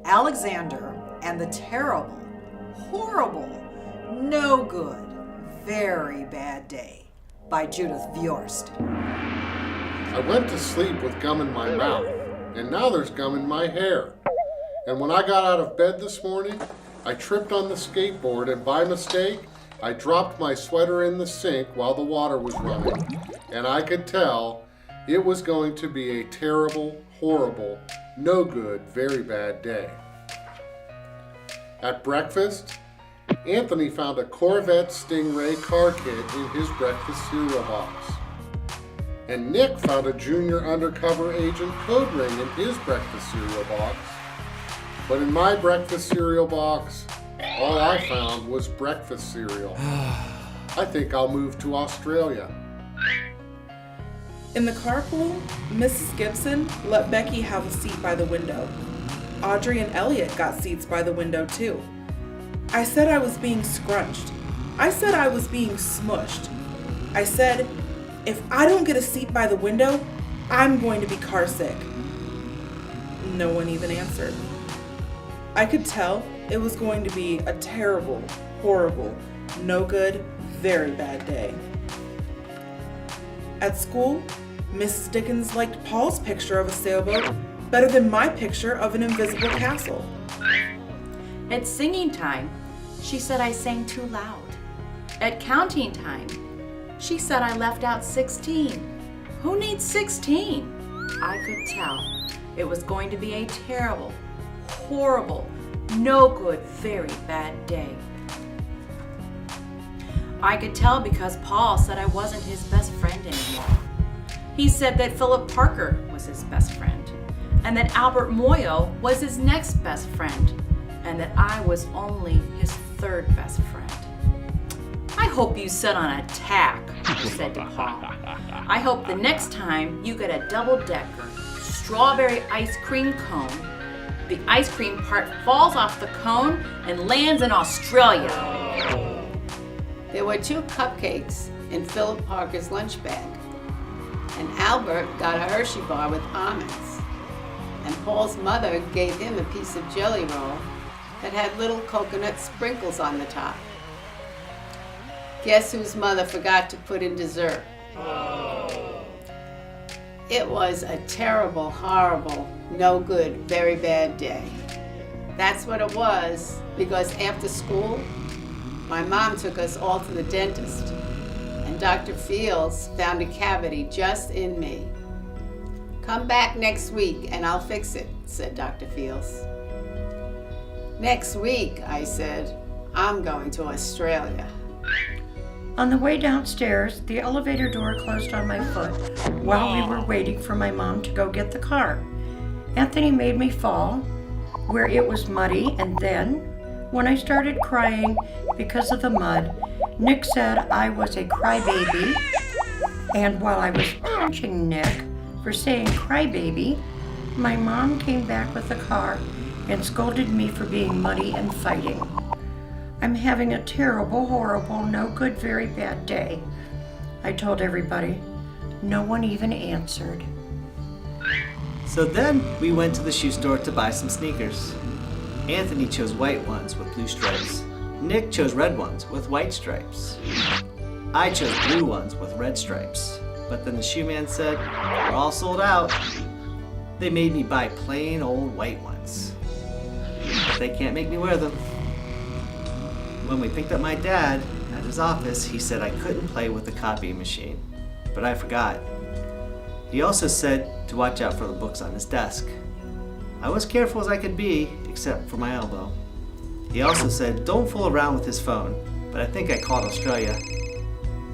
Alexander and the Terrible, Horrible, No Good, Very Bad Day by Judith Viorst. I went to sleep with gum in my mouth, and now there's gum in my hair. And when I got out of bed this morning, I tripped on the skateboard, and by mistake, I dropped my sweater in the sink while the water was running, and I could tell it was going to be a terrible, horrible, no good, very bad day. At breakfast, Anthony found a Corvette Stingray car kit in his breakfast cereal box. And Nick found a Junior Undercover Agent code ring in his breakfast cereal box. But in my breakfast cereal box, all I found was breakfast cereal. I think I'll move to Australia. In the carpool, Mrs. Gibson let Becky have a seat by the window. Audrey and Elliot got seats by the window too. I said I was being scrunched. I said I was being smushed. I said, if I don't get a seat by the window, I'm going to be car sick. No one even answered. I could tell it was going to be a terrible, horrible, no good, very bad day. At school, Mrs. Dickens liked Paul's picture of a sailboat better than my picture of an invisible castle. At singing time, she said I sang too loud. At counting time, she said I left out 16. Who needs 16? I could tell it was going to be a terrible, horrible, no good, very bad day. I could tell because Paul said I wasn't his best friend anymore. He said that Philip Parker was his best friend, and that Albert Moyo was his next best friend, and that I was only his third best friend. I hope you sit on a tack, I said to Paul. I hope the next time you get a double-decker strawberry ice cream cone, the ice cream part falls off the cone and lands in Australia. There were 2 cupcakes in Philip Parker's lunch bag, and Albert got a Hershey bar with almonds, and Paul's mother gave him a piece of jelly roll that had little coconut sprinkles on the top. Guess whose mother forgot to put in dessert? It was a terrible, horrible, no good, very bad day. That's what it was, because after school, my mom took us all to the dentist, and Dr. Fields found a cavity just in me. Come back next week and I'll fix it, said Dr. Fields. Next week, I said, I'm going to Australia. On the way downstairs, the elevator door closed on my foot while we were waiting for my mom to go get the car. Anthony made me fall where it was muddy, and then, when I started crying because of the mud, Nick said I was a crybaby, and while I was punching Nick for saying crybaby, my mom came back with the car and scolded me for being muddy and fighting. I'm having a terrible, horrible, no good, very bad day, I told everybody. No one even answered. So then we went to the shoe store to buy some sneakers. Anthony chose white ones with blue stripes. Nick chose red ones with white stripes. I chose blue ones with red stripes. But then the shoe man said, "They're all sold out." They made me buy plain old white ones. But they can't make me wear them. When we picked up my dad at his office, he said I couldn't play with the copying machine. But I forgot. He also said to watch out for the books on his desk. I was careful as I could be, except for my elbow. He also said don't fool around with his phone, but I think I called Australia.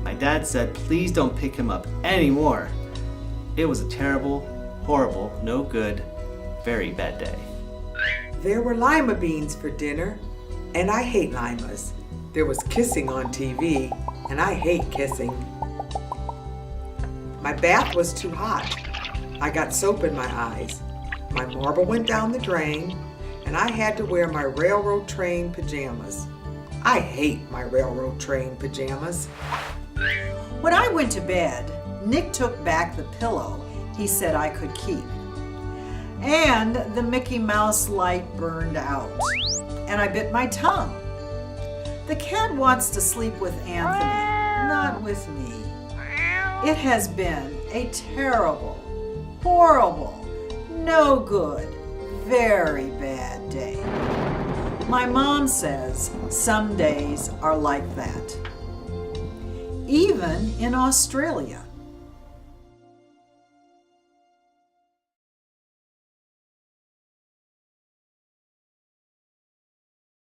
My dad said please don't pick him up anymore. It was a terrible, horrible, no good, very bad day. There were lima beans for dinner, and I hate limas. There was kissing on TV, and I hate kissing. My bath was too hot. I got soap in my eyes. My marble went down the drain, and I had to wear my railroad train pajamas. I hate my railroad train pajamas. When I went to bed, Nick took back the pillow he said I could keep. And the Mickey Mouse light burned out. And I bit my tongue. The cat wants to sleep with Anthony, not with me. It has been a terrible, horrible, no good, very bad day. My mom says some days are like that. Even in Australia.